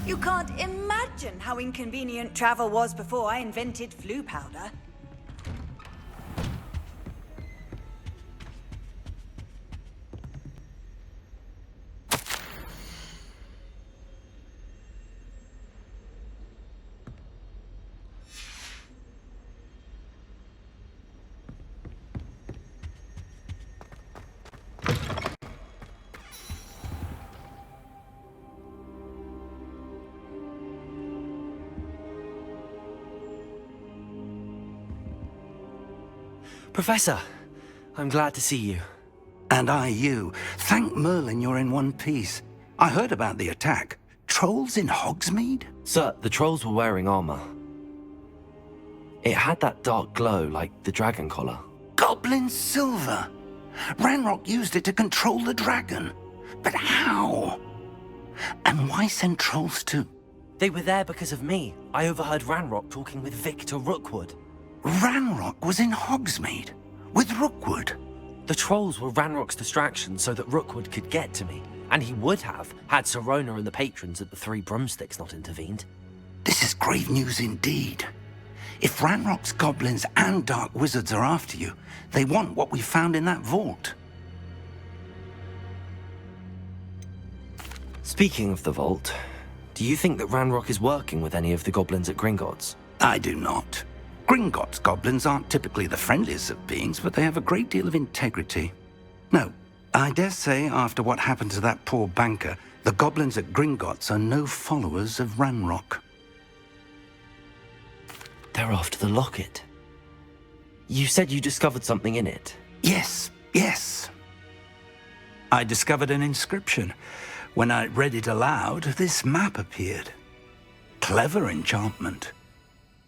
You can't imagine how inconvenient travel was before I invented flu powder. Professor, I'm glad to see you. And I you. Thank Merlin you're in one piece. I heard about the attack. Trolls in Hogsmeade? Sir, the trolls were wearing armor. It had that dark glow like the dragon collar. Goblin silver! Ranrock used it to control the dragon. But how? And why send trolls too? They were there because of me. I overheard Ranrock talking with Victor Rookwood. Ranrock was in Hogsmeade? With Rookwood? The trolls were Ranrock's distraction so that Rookwood could get to me. And he would have, had Sirona and the patrons at the Three Broomsticks not intervened. This is grave news indeed. If Ranrock's goblins and dark wizards are after you, they want what we found in that vault. Speaking of the vault, do you think that Ranrock is working with any of the goblins at Gringotts? I do not. Gringotts goblins aren't typically the friendliest of beings, but they have a great deal of integrity. No, I dare say after what happened to that poor banker, the goblins at Gringotts are no followers of Ranrock. They're after the locket. You said you discovered something in it. Yes. I discovered an inscription. When I read it aloud, this map appeared. Clever enchantment.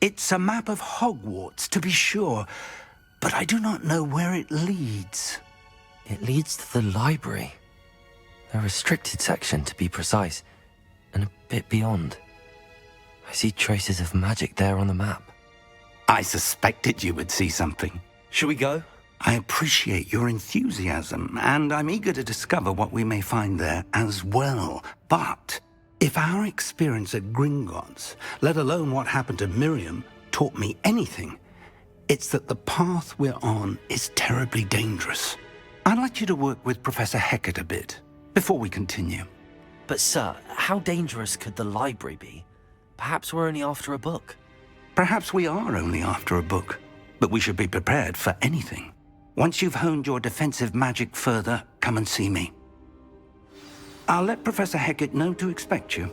It's a map of Hogwarts, to be sure, but I do not know where it leads. It leads to the library. A restricted section, to be precise, and a bit beyond. I see traces of magic there on the map. I suspected you would see something. Shall we go? I appreciate your enthusiasm, and I'm eager to discover what we may find there as well. But if our experience at Gringotts, let alone what happened to Miriam, taught me anything, it's that the path we're on is terribly dangerous. I'd like you to work with Professor Hecat a bit before we continue. But sir, how dangerous could the library be? Perhaps we're only after a book. Perhaps we are only after a book, but we should be prepared for anything. Once you've honed your defensive magic further, come and see me. I'll let Professor Hecat know to expect you.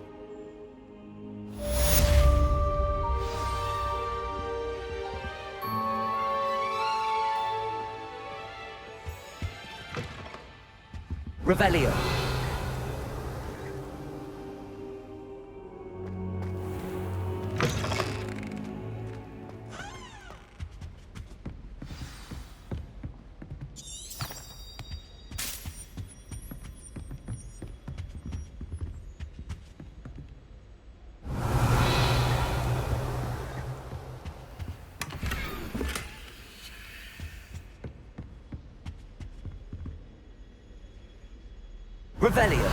Revelio. Revelio.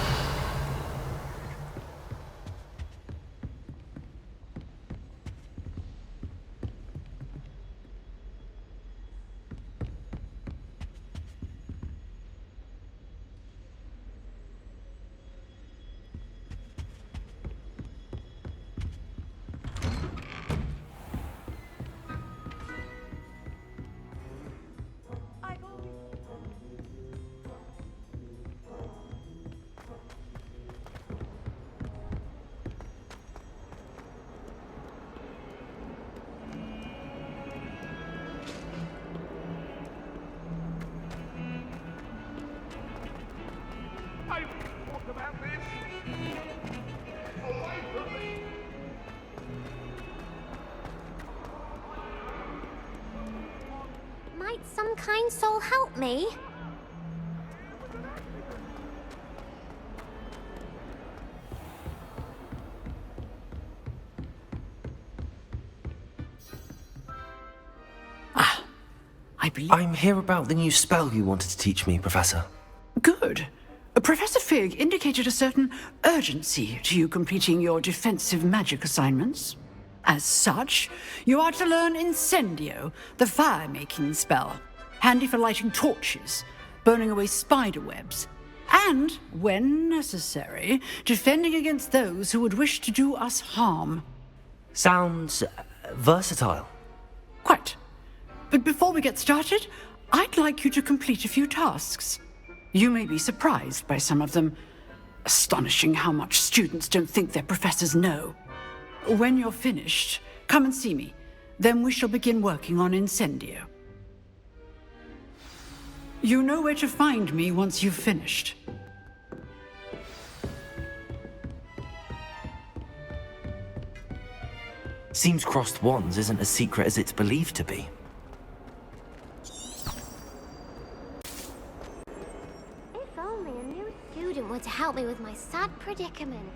Might some kind soul help me? I believe... I'm here about the new spell you wanted to teach me, Professor. Good. Professor Fig indicated a certain urgency to you completing your defensive magic assignments. As such, you are to learn Incendio, the fire-making spell, handy for lighting torches, burning away spider webs, and, when necessary, defending against those who would wish to do us harm. Sounds versatile. Quite. But before we get started, I'd like you to complete a few tasks. You may be surprised by some of them. Astonishing how much students don't think their professors know. When you're finished, come and see me. Then we shall begin working on Incendio. You know where to find me once you've finished. Seems crossed wands isn't as secret as it's believed to be. If only a new student were to help me with my sad predicament.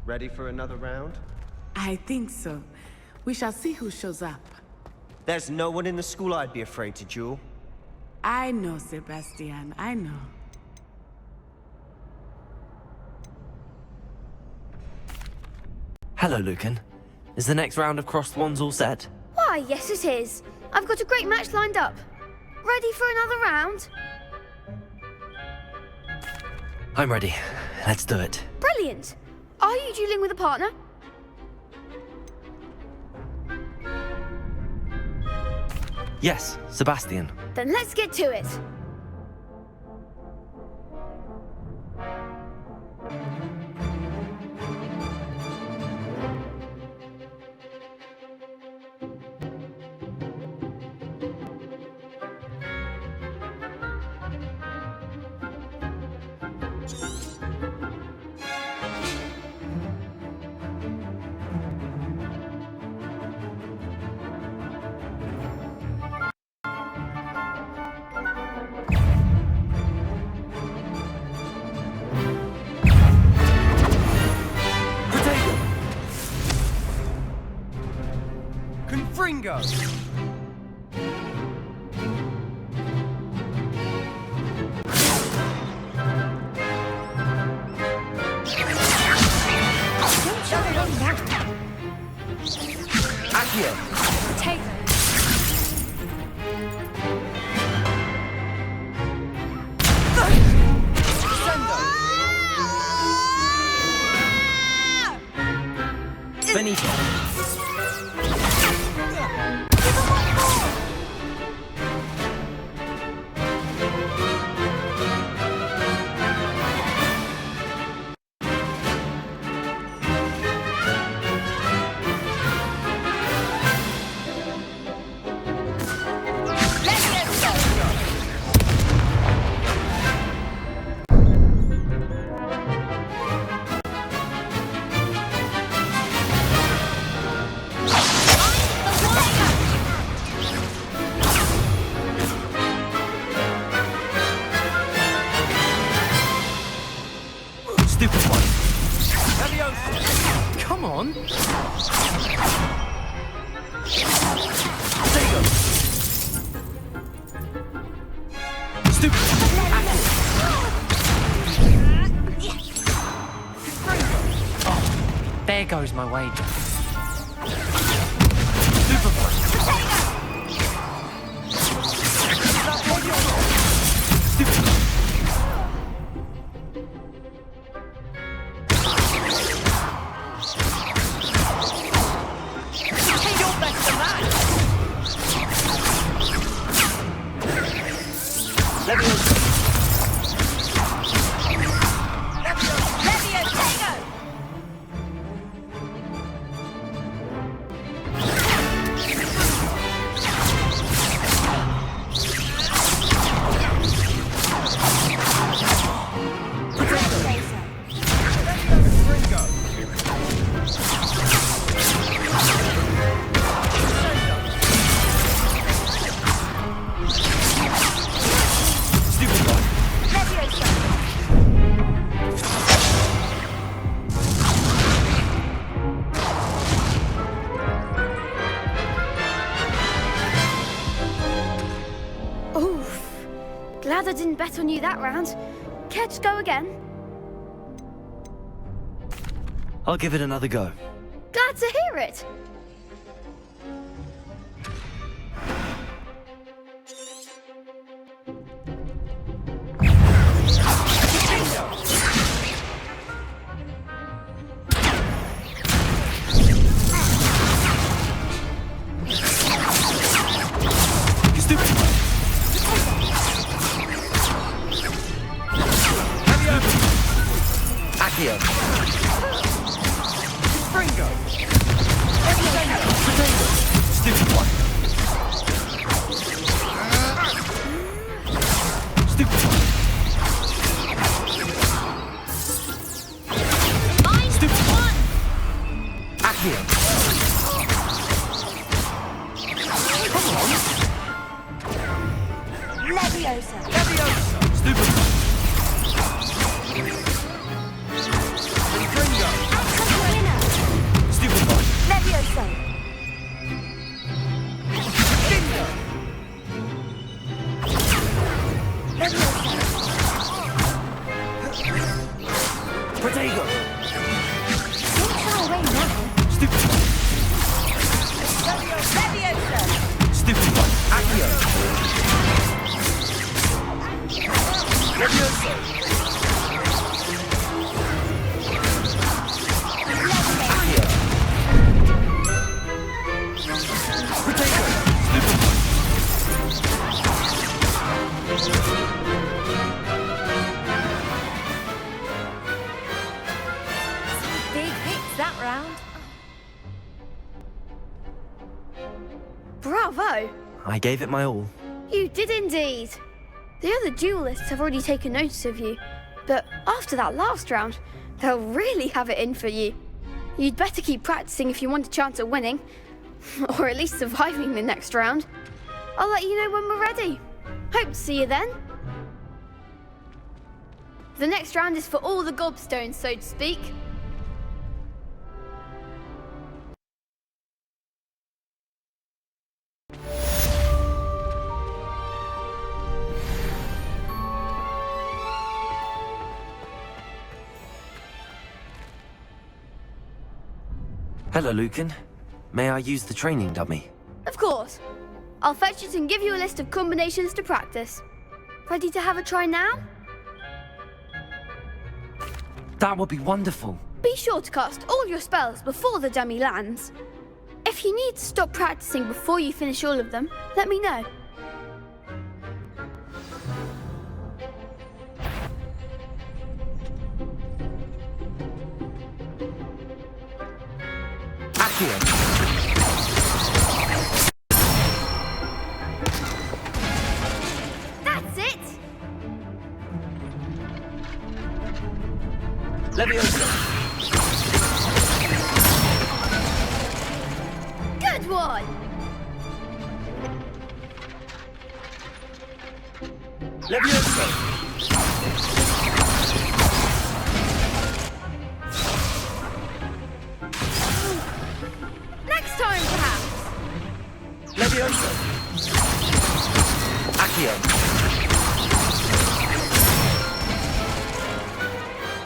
Ready for another round? I think so. We shall see who shows up. There's no one in the school I'd be afraid to duel. I know, Sebastian, I know. Hello, Lucan. Is the next round of crossed wands all set? Why, yes it is. I've got a great match lined up. Ready for another round? I'm ready. Let's do it. Brilliant. Are you dueling with a partner? Yes, Sebastian. Then let's get to it. Confringo! Accio! Take Benito. Stupid one. Come on. There you go. Stupid. Oh, there goes my wager. Super one. Glad I didn't bet on you that round. Care to go again? I'll give it another go. Glad to hear it. Accio. Springo! Stupid one. Stupid one. Stupid one. Accio. Leviosa. Stupid one. Stupid one. Leviosa. Protego. Don't throw away now. Stupid one. Leviosa. Stupid one. Accio. Leviosa! Big hits that round. Bravo! I gave it my all. You did indeed. The other duelists have already taken notice of you, but after that last round, they'll really have it in for you. You'd better keep practicing if you want a chance at winning, or at least surviving the next round. I'll let you know when we're ready. Hope to see you then. The next round is for all the gobstones, so to speak. Hello, Lucan. May I use the training dummy? Of course. I'll fetch it and give you a list of combinations to practice. Ready to have a try now? That would be wonderful. Be sure to cast all your spells before the dummy lands. If you need to stop practicing before you finish all of them, let me know. Accio. That's it! Leviosa. Good one! Leviosa. Next time, perhaps! Leviosa. Accio.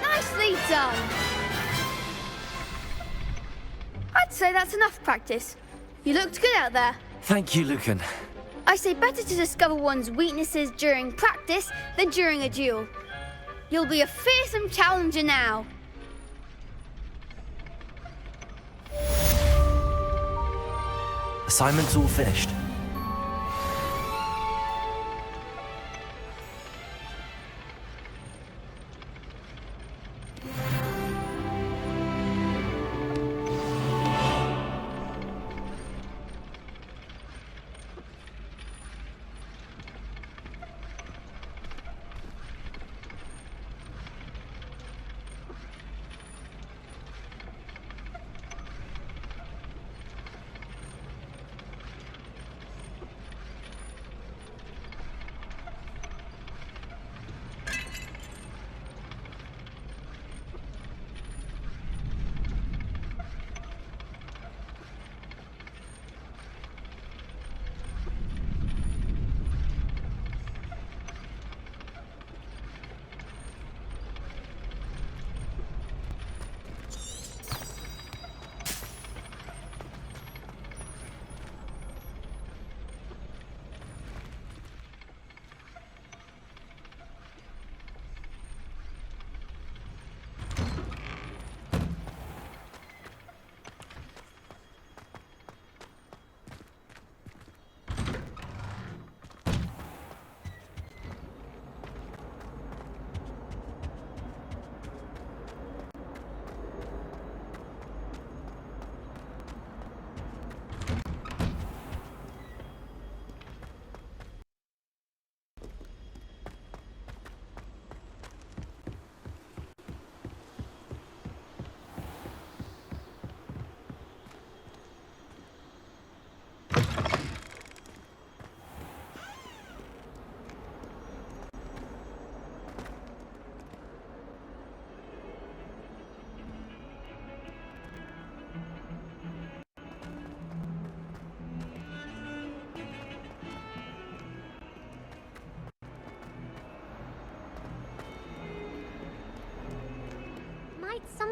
Nicely done! I'd say that's enough practice. You looked good out there. Thank you, Lucan. I say better to discover one's weaknesses during practice than during a duel. You'll be a fearsome challenger now. Assignment's all finished.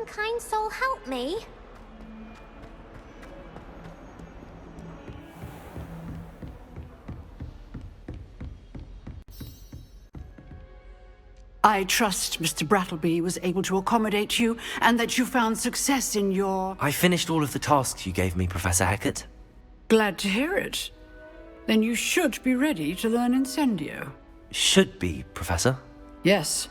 kind soul help me? I trust Mr. Brattleby was able to accommodate you, and that you found success in your... I finished all of the tasks you gave me, Professor Hecat. Glad to hear it. Then you should be ready to learn Incendio. Should be, Professor. Yes.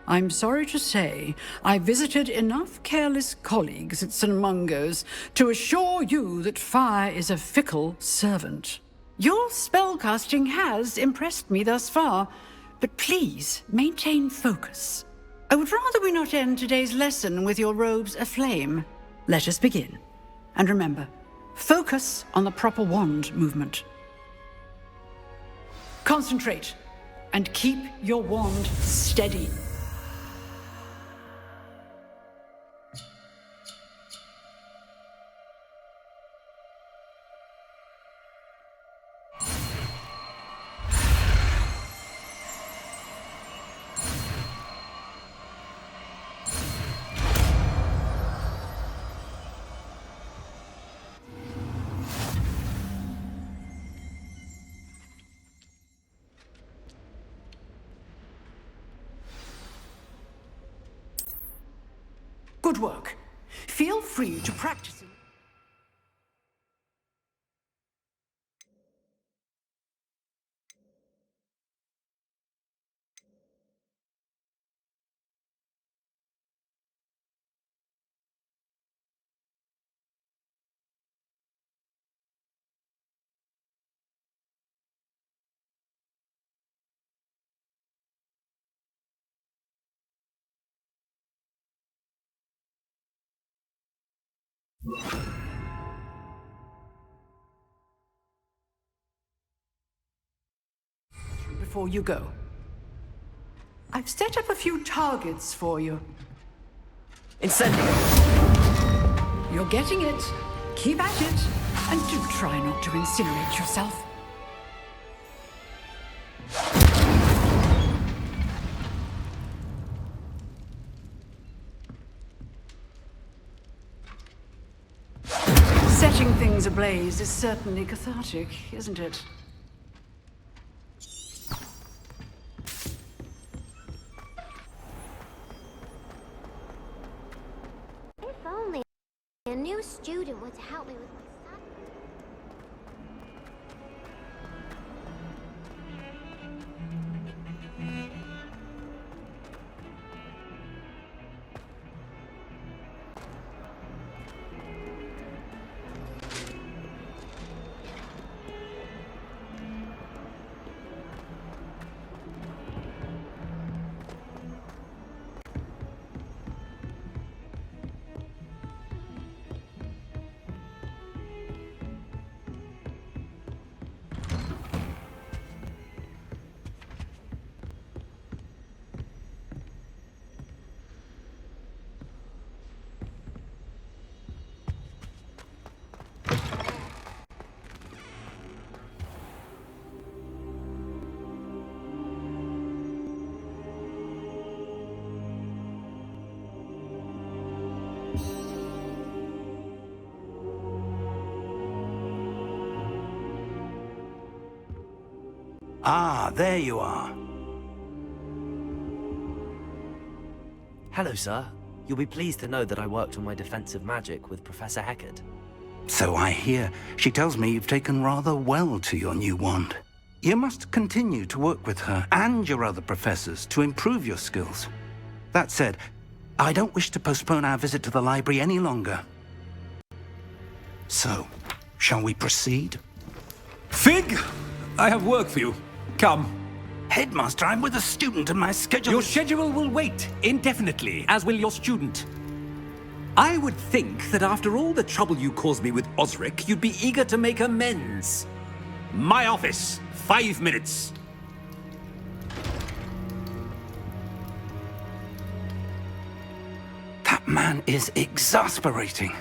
I'm sorry to say, I visited enough careless colleagues at St. Mungo's to assure you that fire is a fickle servant. Your spellcasting has impressed me thus far, but please maintain focus. I would rather we not end today's lesson with your robes aflame. Let us begin. And remember, focus on the proper wand movement. Concentrate, and keep your wand steady. Good work. Feel free to practice. Before you go, I've set up a few targets for you. Incendio! You're getting it. Keep at it. And do try not to incinerate yourself. Setting things ablaze is certainly cathartic, isn't it? If only a new student were to help me with my sad... Ah, there you are. Hello, sir. You'll be pleased to know that I worked on my defensive magic with Professor Hecat. So I hear. She tells me you've taken rather well to your new wand. You must continue to work with her and your other professors to improve your skills. That said, I don't wish to postpone our visit to the library any longer. So, shall we proceed? Fig! I have work for you. Come. Headmaster, I'm with a student and my schedule Your is... schedule will wait indefinitely, as will your student. I would think that after all the trouble you caused me with Osric, you'd be eager to make amends. My office, 5 minutes. That man is exasperating.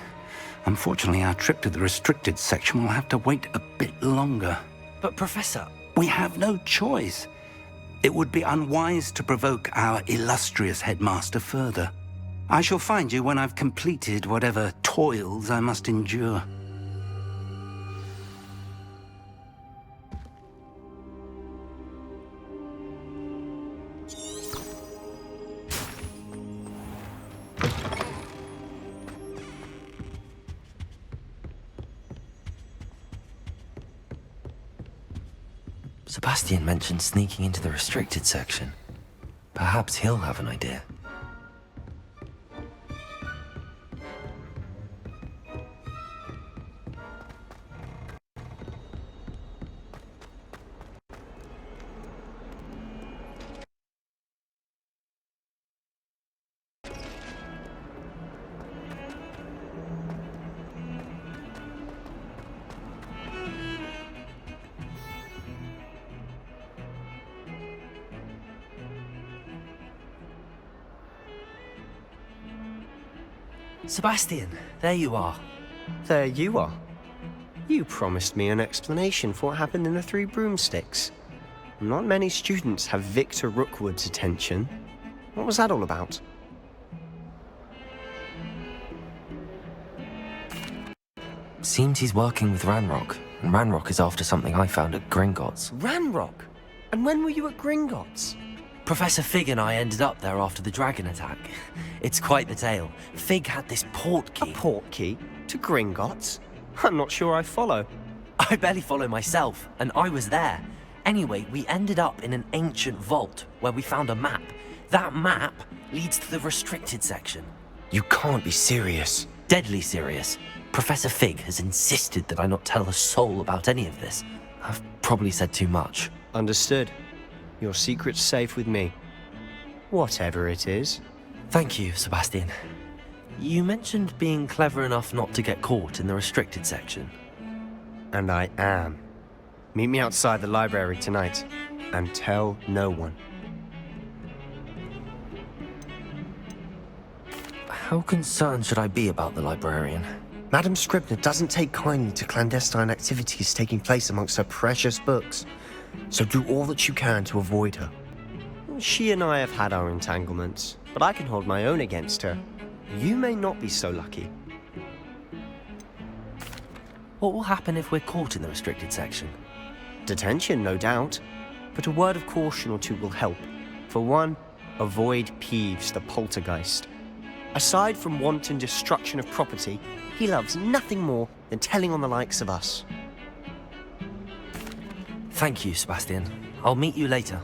Unfortunately, our trip to the restricted section will have to wait a bit longer. But, Professor... We have no choice. It would be unwise to provoke our illustrious headmaster further. I shall find you when I've completed whatever toils I must endure. Sebastian mentioned sneaking into the restricted section. Perhaps he'll have an idea. Sebastian, there you are. There you are. You promised me an explanation for what happened in the Three Broomsticks. Not many students have Victor Rookwood's attention. What was that all about? Seems he's working with Ranrock, and Ranrock is after something I found at Gringotts. Ranrock? And when were you at Gringotts? Professor Fig and I ended up there after the dragon attack. It's quite the tale. Fig had this port key. A port key? To Gringotts? I'm not sure I follow. I barely follow myself, and I was there. Anyway, we ended up in an ancient vault where we found a map. That map leads to the restricted section. You can't be serious. Deadly serious. Professor Fig has insisted that I not tell a soul about any of this. I've probably said too much. Understood. Your secret's safe with me. Whatever it is. Thank you, Sebastian. You mentioned being clever enough not to get caught in the restricted section. And I am. Meet me outside the library tonight, and tell no one. How concerned should I be about the librarian? Madam Scribner doesn't take kindly to clandestine activities taking place amongst her precious books, so do all that you can to avoid her. She and I have had our entanglements, but I can hold my own against her. You may not be so lucky. What will happen if we're caught in the restricted section? Detention, no doubt, but a word of caution or two will help. For one, avoid Peeves, the poltergeist. Aside from wanton destruction of property, he loves nothing more than telling on the likes of us. Thank you, Sebastian. I'll meet you later.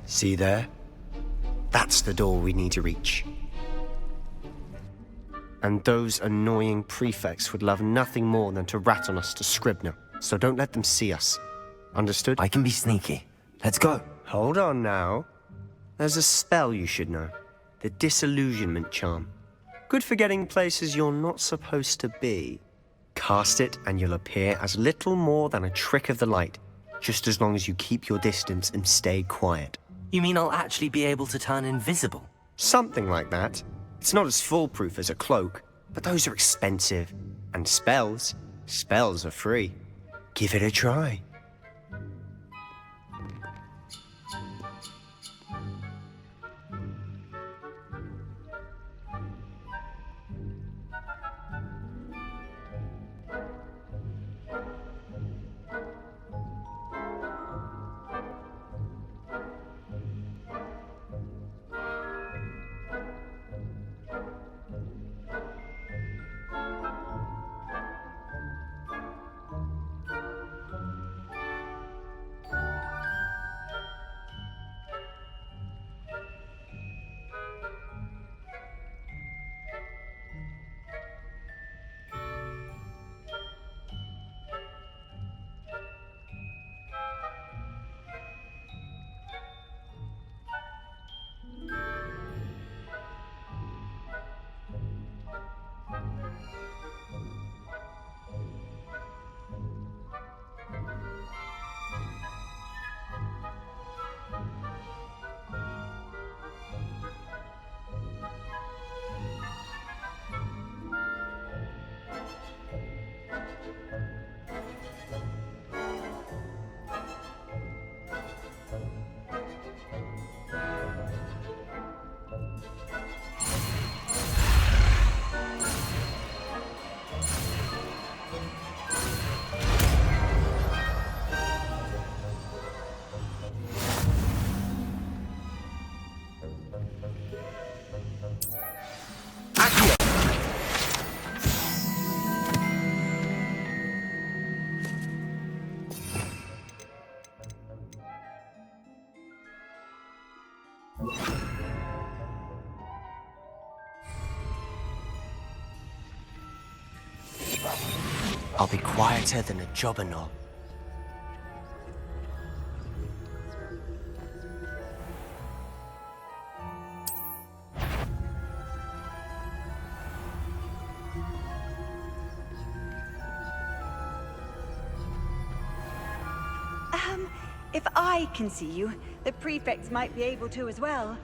See there? That's the door we need to reach. And those annoying prefects would love nothing more than to rat on us to Scribner, so don't let them see us. Understood? I can be sneaky. Let's go. Hold on now. There's a spell you should know. The Disillusionment Charm. Good for getting places you're not supposed to be. Cast it and you'll appear as little more than a trick of the light, just as long as you keep your distance and stay quiet. You mean I'll actually be able to turn invisible? Something like that. It's not as foolproof as a cloak, but those are expensive. And spells are free. Give it a try. I'll be quieter than a jobberknoll. If I can see you, the prefects might be able to as well.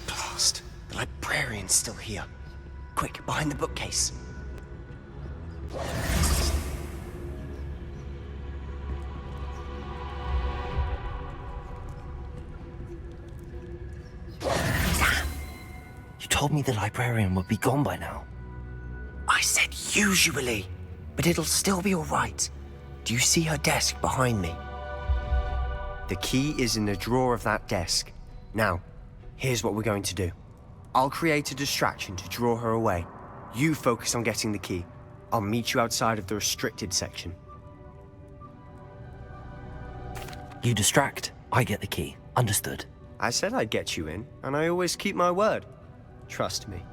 Blast! The librarian's still here. Quick, behind the bookcase. You told me the librarian would be gone by now. I said usually, but it'll still be all right. Do you see her desk behind me? The key is in the drawer of that desk. Now, here's what we're going to do. I'll create a distraction to draw her away. You focus on getting the key. I'll meet you outside of the restricted section. You distract, I get the key. Understood. I said I'd get you in, and I always keep my word. Trust me.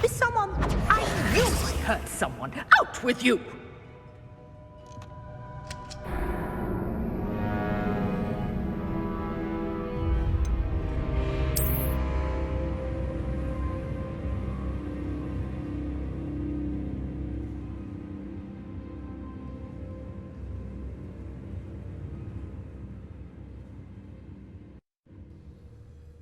Someone... I knew I heard someone. Out with you!